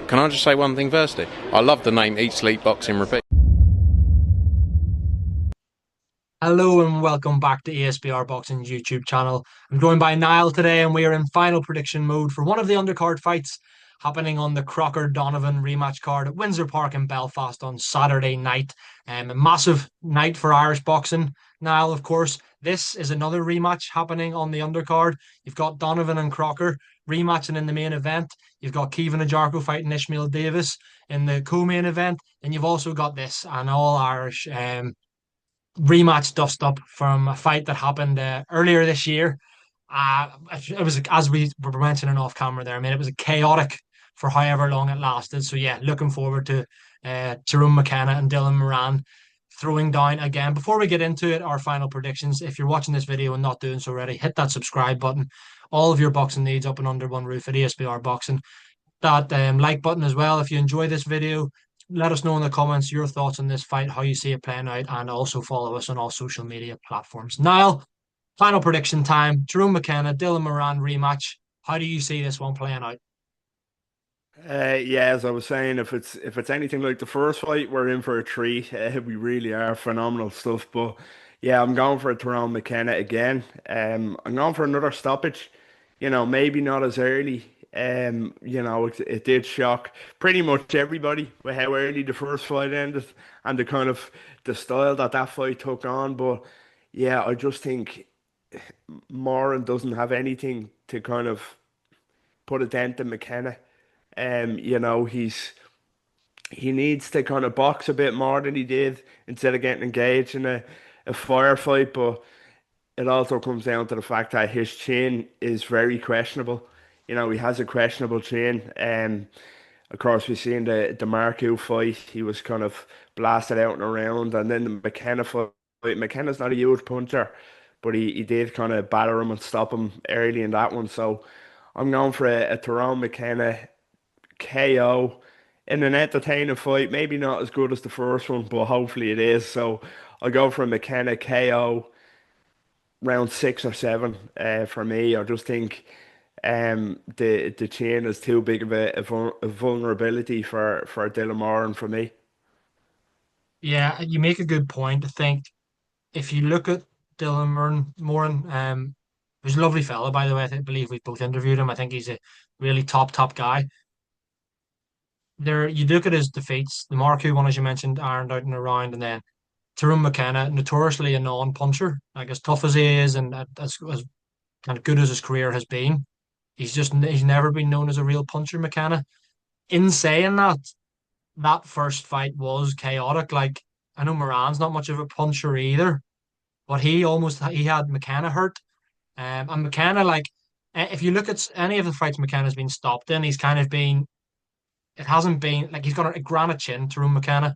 can I just say one thing firstly? I love the name Eat Sleep Boxing Repeat. Hello and welcome back to ESBR Boxing's YouTube channel. I'm joined by Niall today, and we are in final prediction mode for one of the undercard fights happening on the Crocker-Donovan rematch card at Windsor Park in Belfast on Saturday night. A massive night for Irish boxing. Niall, of course, this is another rematch happening on the undercard. You've got Donovan and Crocker rematching in the main event. You've got Kevin Ajarko fighting Ishmael Davis in the co-main event. And you've also got this, an all-Irish rematch dust up from a fight that happened earlier this year. It was, as we were mentioning off camera there, I mean, it was chaotic for however long it lasted. So yeah, looking forward to Tyrone McKenna and Dylan Moran throwing down again. Before we get into it, our final predictions, if you're watching this video and not doing so already, hit that subscribe button. All of your boxing needs up and under one roof at ESBR Boxing. That like button as well if you enjoy this video. Let us know in the comments your thoughts on this fight, how you see it playing out, and also follow us on all social media platforms. Niall, final prediction time. Tyrone McKenna, Dylan Moran rematch. How do you see this one playing out? Yeah, as I was saying, if it's anything like the first fight, we're in for a treat. We really are phenomenal stuff. But yeah, I'm going for a Tyrone McKenna again. I'm going for another stoppage. Maybe not as early. It did shock pretty much everybody with how early the first fight ended and the kind of the style that that fight took on. But yeah, I just think Moran doesn't have anything to kind of put a dent in McKenna. He needs to kind of box a bit more than he did instead of getting engaged in a firefight. But it also comes down to the fact that his chin is very questionable. He has a questionable chin. Of course, we've seen the Marku fight. He was kind of blasted out and around. And then the McKenna fight. McKenna's not a huge puncher, but he did kind of batter him and stop him early in that one. So I'm going for a Tyrone McKenna KO in an entertaining fight. Maybe not as good as the first one, but hopefully it is. So I'll go for a McKenna KO round 6 or 7 for me. I just think the chain is too big of a vulnerability for Dylan Moran for me. Yeah, you make a good point. I think if you look at Dylan Moran, he's a lovely fellow, by the way. Believe we've both interviewed him. I think he's a really top guy. There, you look at his defeats, the Marquee one, as you mentioned, ironed out in a round, and then Tyrone McKenna, notoriously a non-puncher, like as tough as he is and as kind of good as his career has been, he's never been known as a real puncher, McKenna. In saying that, that first fight was chaotic. Like, I know Moran's not much of a puncher either, but he had McKenna hurt. And McKenna, like, if you look at any of the fights McKenna's been stopped in, he's kind of been, it hasn't been like he's got a granite chin to Tyrone McKenna.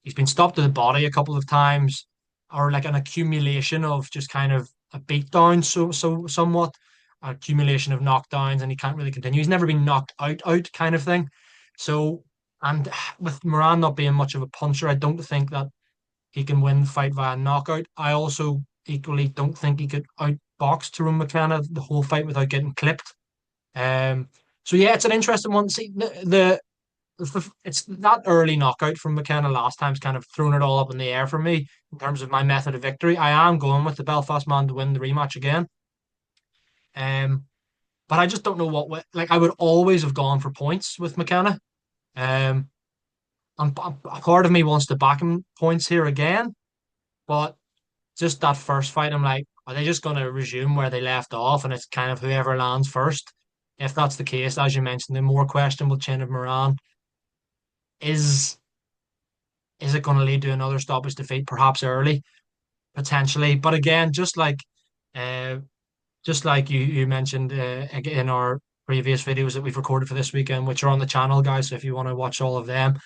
He's been stopped to the body a couple of times, or like an accumulation of just kind of a beatdown, so somewhat accumulation of knockdowns, and he can't really continue. He's never been knocked out kind of thing. So, and with Moran not being much of a puncher, I don't think that he can win the fight via knockout. I also equally don't think he could outbox Tyrone McKenna the whole fight without getting clipped. Um, so yeah, it's an interesting one. See, it's that early knockout from McKenna last time's kind of thrown it all up in the air for me in terms of my method of victory. I am going with the Belfast man to win the rematch again. Um, but I just don't know what way. Like, I would always have gone for points with McKenna. Um, and a part of me wants to back him points here again, but just that first fight, I'm like, are they just going to resume where they left off, and it's kind of whoever lands first? If that's the case, as you mentioned, the more questionable chin of Moran is is it going to lead to another stoppage defeat, perhaps early, potentially? But again, uh, just like you mentioned in our previous videos that we've recorded for this weekend, which are on the channel, guys. So if you want to watch all of them,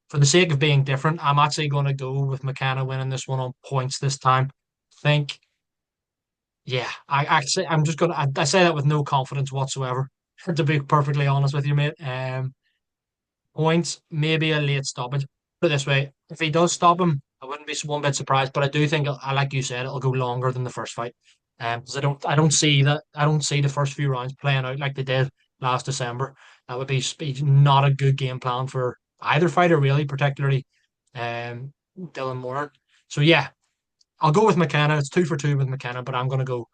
for the sake of being different, I'm actually going to go with McKenna winning this one on points this time. Think, yeah, I'm just gonna. I say that with no confidence whatsoever. To be perfectly honest with you, mate. Points, maybe a late stoppage. Put it this way, if he does stop him, I wouldn't be one bit surprised. But I do think, like you said, it'll go longer than the first fight. Because I don't see the first few rounds playing out like they did last December. that would be not a good game plan for either fighter, really, particularly Dylan Moran. So yeah, I'll go with McKenna. It's 2 for 2 with McKenna, but I'm gonna go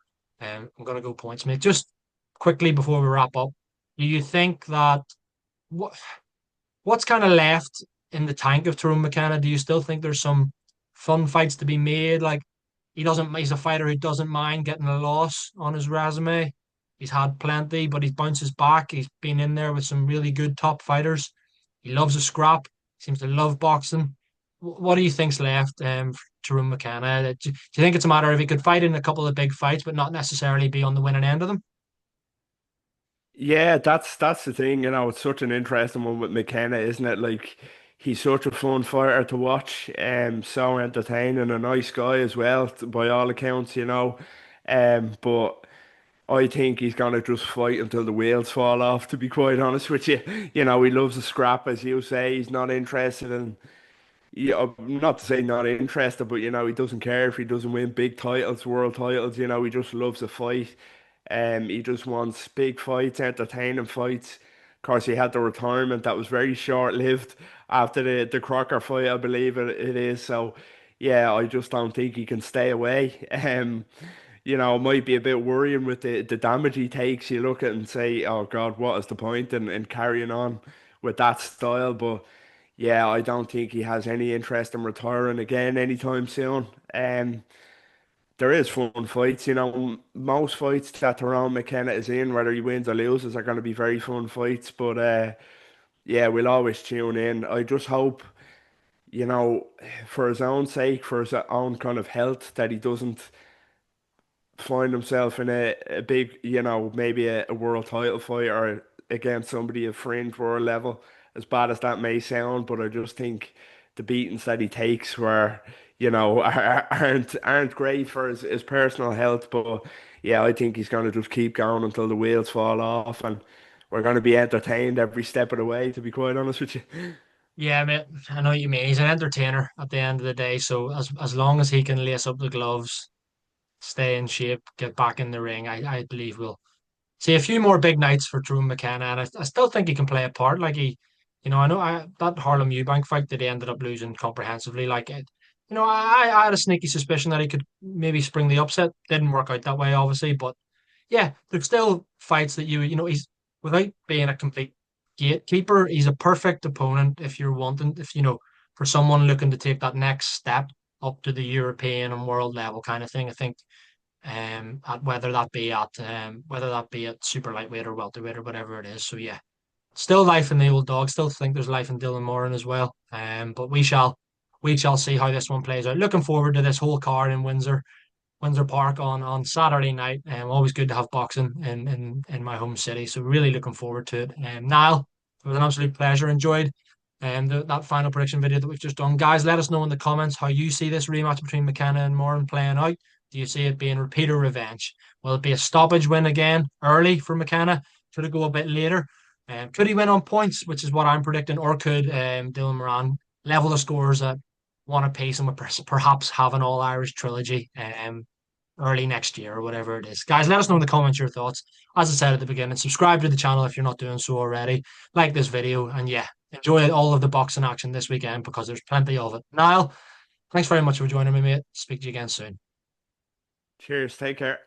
points, mate. Just quickly before we wrap up, do you think that what what's kind of left in the tank of Tyrone McKenna? Do you still think there's some fun fights to be made? Like he's a fighter who doesn't mind getting a loss on his resume. He's had plenty, but he bounces back. He's been in there with some really good top fighters. He loves a scrap. Seems to love boxing. What do you think's left for Tyrone McKenna? Do you think it's a matter of he could fight in a couple of big fights, but not necessarily be on the winning end of them? Yeah, that's the thing, it's such an interesting one with McKenna, isn't it? Like he's such a fun fighter to watch, so entertaining, a nice guy as well, by all accounts. But I think he's gonna just fight until the wheels fall off, to be quite honest with you. He loves a scrap, as you say. He's not interested in, not to say not interested, but he doesn't care if he doesn't win big titles, world titles. He just loves a fight. He just wants big fights, entertaining fights. Of course, he had the retirement that was very short-lived after the Crocker fight, I believe it is. So, yeah, I just don't think he can stay away. It might be a bit worrying with the damage he takes. You look at it and say, "Oh God, what is the point in carrying on with that style?" But yeah, I don't think he has any interest in retiring again anytime soon. There is fun fights, most fights that Tyrone McKenna is in, whether he wins or loses, are going to be very fun fights. But yeah, we'll always tune in. I just hope, you know, for his own sake, for his own kind of health, that he doesn't find himself in a big, maybe a world title fight or against somebody of fringe world level, as bad as that may sound. But I just think the beatings that he takes aren't great for his personal health. But yeah, I think he's going to just keep going until the wheels fall off, and we're going to be entertained every step of the way, to be quite honest with you. Yeah, mate, I know what you mean. He's an entertainer at the end of the day. So as long as he can lace up the gloves, stay in shape, get back in the ring, I believe we'll see a few more big nights for Drew McKenna, and I still think he can play a part. Like I know that Harlem Eubank fight that he ended up losing comprehensively. Like it, I had a sneaky suspicion that he could maybe spring the upset. Didn't work out that way, obviously, but yeah, there's still fights that he's without being a complete gatekeeper, he's a perfect opponent if you're wanting, if for someone looking to take that next step up to the European and world level kind of thing. I think at whether that be at super lightweight or welterweight or whatever it is. So yeah, still life in the old dog. Still think there's life in Dylan Moran as well. But we shall see how this one plays out. Looking forward to this whole card in Windsor Park on Saturday night. Always good to have boxing in my home city. So really looking forward to it. Niall, it was an absolute pleasure. Enjoyed that final prediction video that we've just done. Guys, let us know in the comments how you see this rematch between McKenna and Moran playing out. Do you see it being repeat or revenge? Will it be a stoppage win again early for McKenna? Could it go a bit later? Could he win on points, which is what I'm predicting, or could Dylan Moran level the scores at one apiece and perhaps have an all Irish trilogy early next year or whatever it is? Guys, let us know in the comments your thoughts. As I said at the beginning, subscribe to the channel if you're not doing so already. Like this video, and yeah, enjoy all of the boxing action this weekend because there's plenty of it. Niall, thanks very much for joining me, mate. Speak to you again soon. Cheers, take care.